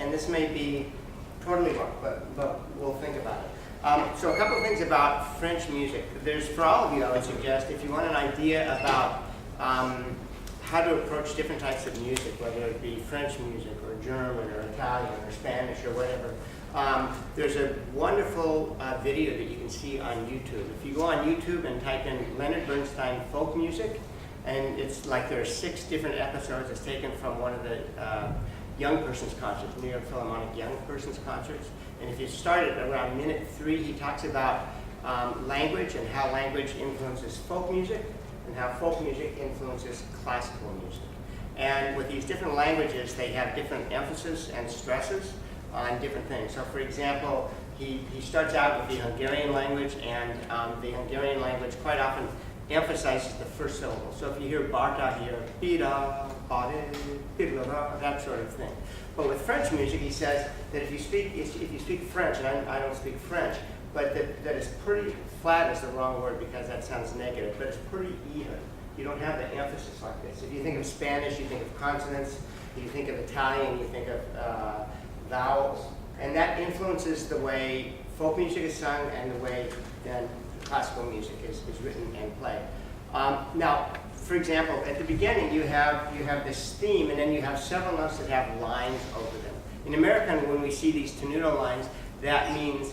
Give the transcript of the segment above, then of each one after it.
and this may be totally wrong, but we'll think about it. So a couple of things about French music. There's, for all of you, I would suggest, if you want an idea about how to approach different types of music, whether it be French music or German or Italian or Spanish or whatever, there's a wonderful video that you can see on YouTube. If you go on YouTube and type in Leonard Bernstein folk music, and it's like there are 6 different episodes. It's taken from one of the young person's concerts, New York Philharmonic young person's concerts. And if you start at around minute 3, he talks about language and how language influences folk music and how folk music influences classical music. And with these different languages, they have different emphasis and stresses on different things. So for example, he starts out with the Hungarian language, and the Hungarian language quite often emphasizes the first syllable. So if you hear Barta here, bida, bade, bida, that sort of thing. But with French music, he says that if you speak French, and I don't speak French, but that it's pretty, flat is the wrong word because that sounds negative, but it's pretty even. You don't have the emphasis like this. If you think of Spanish, you think of consonants. If you think of Italian, you think of vowels. And that influences the way folk music is sung and the way then classical music is written and played. Now, for example, at the beginning you have this theme, and then you have several notes that have lines over them. In American, when we see these tenuto lines, that means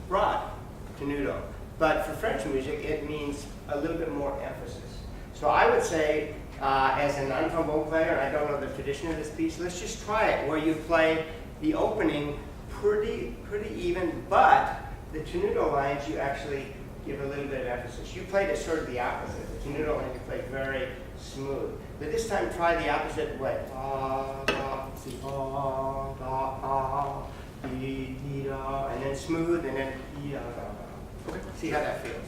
broad tenuto. But for French music, it means a little bit more emphasis. So I would say, as a non-trombone player, and I don't know the tradition of this piece, let's just try it, where you play the opening pretty even, but the tenuto lines you actually give a little bit of emphasis. You played it sort of the opposite. The tenuto lines you played very smooth. But this time try the opposite way. And then smooth, and then okay. See how that feels.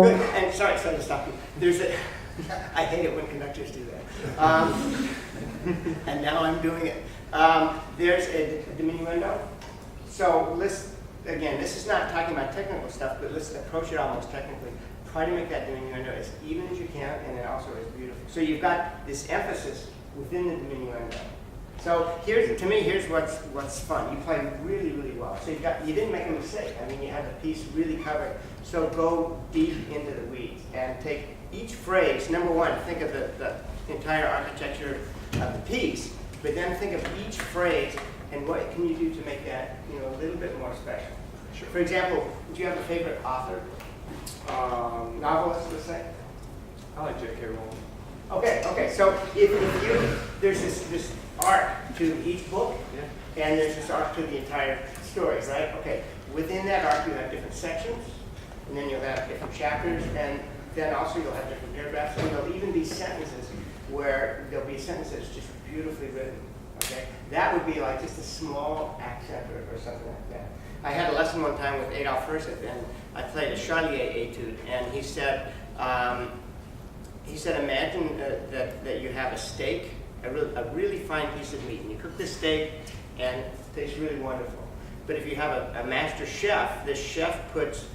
Good. And sorry to stop you. There's a I hate it when conductors do that. And now I'm doing it. There's a diminuendo. So again, this is not talking about technical stuff, but let's approach it almost technically. Try to make that diminuendo as even as you can, and then also as beautiful. So you've got this emphasis within the diminuendo. So to me, here's what's fun. You play really, really well. So you didn't make a mistake. I mean, you had the piece really covered. So go deep into the weeds and take each phrase. Number one, think of the entire architecture of the piece, but then think of each phrase and what can you do to make that a little bit more special. Sure. For example, do you have a favorite author? Novelist, let's say? I like J.K. Rowling. Okay. So there's this arc to each book, yeah, and there's this arc to the entire story, right? Okay. Within that arc, you have different sections, and then you'll have different chapters, and then also you'll have different paragraphs, and there'll even be sentences where there'll be sentences just beautifully written. Okay. That would be like just a small accent or something like that. I had a lesson one time with Adolf Herseth, and I played a Charlier etude, and he said, imagine that you have a steak, a really fine piece of meat, and you cook this steak, and it tastes really wonderful. But if you have a master chef, this chef puts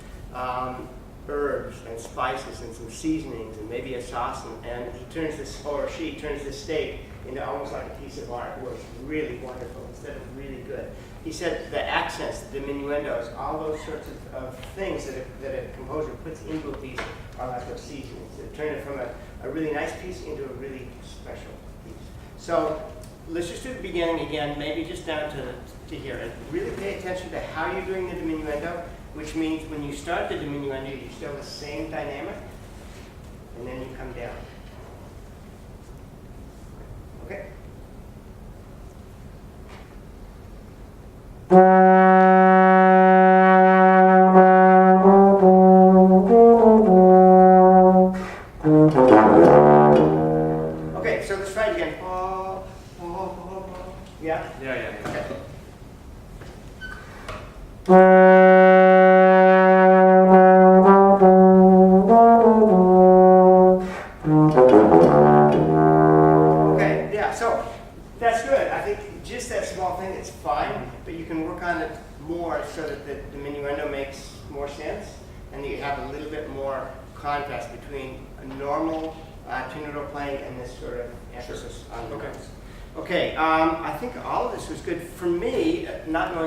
herbs and spices and some seasonings and maybe a sauce, and he turns this, or she turns this steak into almost like a piece of art where it's really wonderful instead of really good. He said the accents, the diminuendos, all those sorts of things that a composer puts into a piece are like those seasonings. They turn it from a really nice piece into a really special piece. So let's just do the beginning again, maybe just down to here, and really pay attention to how you're doing the diminuendo, which means when you start the diminuendo, you still have the same dynamic, and then you come down. Okay? Okay, so let's try it again. Yeah? Yeah. Okay. Okay, yeah, so that's good. I think just that small thing is fine, but you can work on it more so that the diminuendo makes more sense, and that you have a little bit more contrast between a normal tenuto playing and this sort of emphasis on the Okay. notes. Okay, I think all of this was good. For me, not knowing